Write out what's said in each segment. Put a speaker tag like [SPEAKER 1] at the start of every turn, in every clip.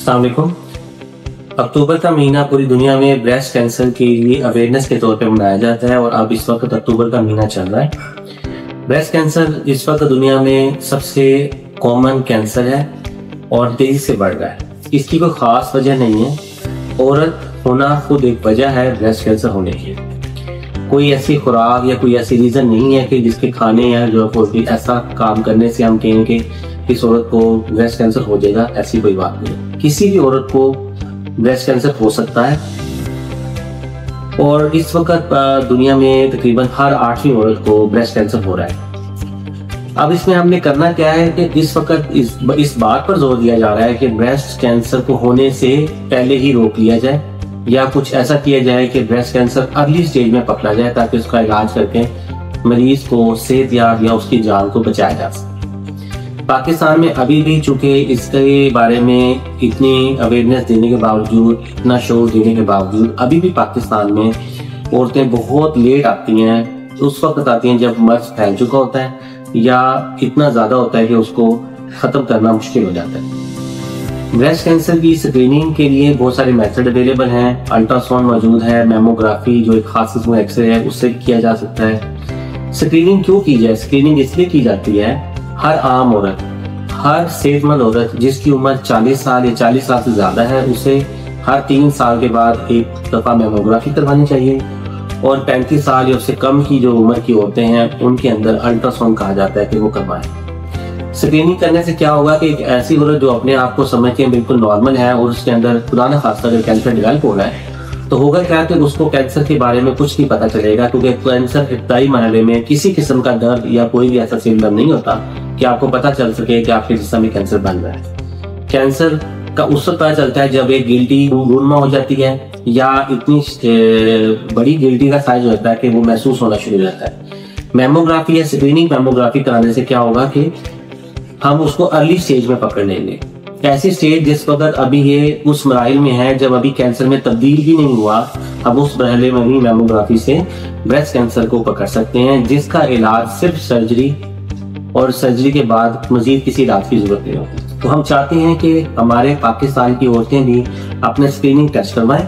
[SPEAKER 1] अस्सलाम वालेकुम। अक्टूबर का महीना पूरी दुनिया में ब्रेस्ट कैंसर के लिए अवेयरनेस के तौर पे मनाया जाता है और अब इस वक्त अक्टूबर का महीना चल रहा है। ब्रेस्ट कैंसर इस वक्त दुनिया में सबसे कॉमन कैंसर है और तेजी से बढ़ रहा है। इसकी कोई खास वजह नहीं है, औरत होना खुद एक वजह है ब्रेस्ट कैंसर होने की। कोई ऐसी खुराक या कोई ऐसी रीजन नहीं है कि जिसके खाने या जो कोई ऐसा काम करने से हम कहें कि इस औरत को ब्रेस्ट कैंसर हो जाएगा। ऐसी कोई बात नहीं, किसी भी औरत को ब्रेस्ट कैंसर हो सकता है और इस वक्त दुनिया में तकरीबन हर 8वीं औरत को ब्रेस्ट कैंसर हो रहा है। अब इसमें हमने करना क्या है कि इस वक्त इस बात पर जोर दिया जा रहा है कि ब्रेस्ट कैंसर को होने से पहले ही रोक लिया जाए या कुछ ऐसा किया जाए कि ब्रेस्ट कैंसर अर्ली स्टेज में पकड़ा जाए ताकि उसका इलाज करके मरीज को सेहतयाब या उसकी जान को बचाया जा सके। पाकिस्तान में अभी भी चूंकि इसके बारे में इतनी अवेयरनेस देने के बावजूद, इतना शोर देने के बावजूद अभी भी पाकिस्तान में औरतें बहुत लेट आती हैं। उस वक्त आती हैं जब मर्ज फैल चुका होता है या इतना ज्यादा होता है कि उसको खत्म करना मुश्किल हो जाता है। ब्रेस्ट कैंसर की स्क्रीनिंग के लिए बहुत सारे मेथड अवेलेबल हैं। अल्ट्रासाउंड मौजूद है, मेमोग्राफी जो एक खास किस्म का एक्सरे है उससे किया जा सकता है। स्क्रीनिंग क्यों की जाए? स्क्रीनिंग इसलिए की जाती है हर आम औरत, हर सेहतमंद औरत जिसकी उम्र 40 साल या 40 साल से ज्यादा है उसे हर 3 साल के बाद एक दफा मेमोग्राफी करवानी चाहिए और 35 साल या उससे कम की जो उम्र की औरतें हैं उनके अंदर अल्ट्रासाउंड कहा जाता है कि वो करवाएं। स्क्रीनिंग करने से क्या होगा कि एक ऐसी औरत जो अपने आप को समझती है बिल्कुल नॉर्मल है और उसके अंदर खुदा न खास्ता अगर कैंसर डेवलप हो रहा है तो होगा क्या कि उसको कैंसर के बारे में कुछ नहीं पता चलेगा, क्योंकि कैंसर इब्तदाई मरहले में किसी किस्म का दर्द या कोई भी ऐसा सिम्टम नहीं होता कि आपको पता चल सके कि आपके जिस्म में कैंसर बन रहा है। कैंसर का उस वक्त पता चलता है जब एक गिल्टी गुनमा हो जाती है या इतनी बड़ी गिल्टी का साइज होता है कि वो महसूस होना शुरू हो जाता है। मेमोग्राफी या स्क्रीनिंग मेमोग्राफी कराने से क्या होगा कि हम उसको अर्ली स्टेज में पकड़ लेंगे। ऐसी स्टेज जिस वक्त अभी ये उस मराइल में है जब अभी कैंसर में तब्दील भी नहीं हुआ, अब उस मरहले में भी मेमोग्राफी से ब्रेस्ट कैंसर को पकड़ सकते हैं, जिसका इलाज सिर्फ सर्जरी और सर्जरी के बाद मजीद किसी इलाज की जरूरत नहीं होती। तो हम चाहते हैं कि हमारे पाकिस्तान की औरतें भी अपने स्क्रीनिंग टेस्ट करवाएं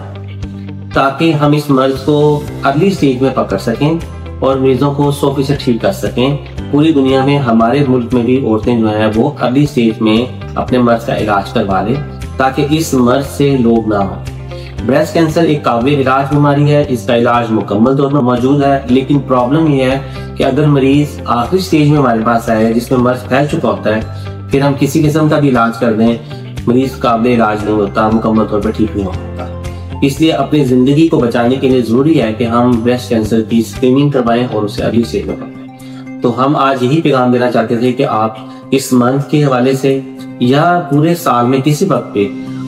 [SPEAKER 1] ताकि हम इस मर्ज को अर्ली स्टेज में पकड़ सकें और मरीजों को 100% ठीक कर सकें। पूरी दुनिया में हमारे मुल्क में भी औरतें जो है वो अर्ली स्टेज में अपने मर्ज का इलाज करवा लें ताकि इस मर्ज से लोग ना हो। ब्रेस्ट कैंसर एक काबिल इलाज बीमारी है, इसका इलाज मुकम्मल तौर पर मौजूद है, लेकिन प्रॉब्लम ये है कि अगर मरीज आखिरी स्टेज में हमारे पास आए जिसमें मर्ज फैल चुका होता है, फिर हम किसी किस्म का भी इलाज कर दें, मरीज काबिल इलाज नहीं होता, मुकम्मल तौर पर ठीक नहीं होता। इसलिए अपनी जिंदगी को बचाने के लिए जरूरी है कि हम ब्रेस्ट कैंसर की स्क्रीनिंग करवाएं और उसे अगली स्टेज में पकड़ें। तो हम आज यही पैगाम देना चाहते थे कि आप इस मंथ के हवाले से या पूरे साल में किसी वक्त पे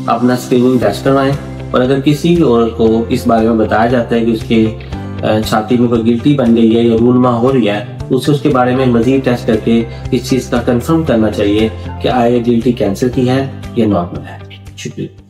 [SPEAKER 1] अपना स्क्रीनिंग टेस्ट करवाएं और अगर किसी भी औरत को इस बारे में बताया जाता है कि उसके छाती में कोई गिल्टी बन गई है या रूनमा हो रही है, उसे उसके बारे में मजीद टेस्ट करके इस चीज का कंफर्म करना चाहिए कि आया गिल्टी कैंसर की है या नॉर्मल है। शुक्रिया।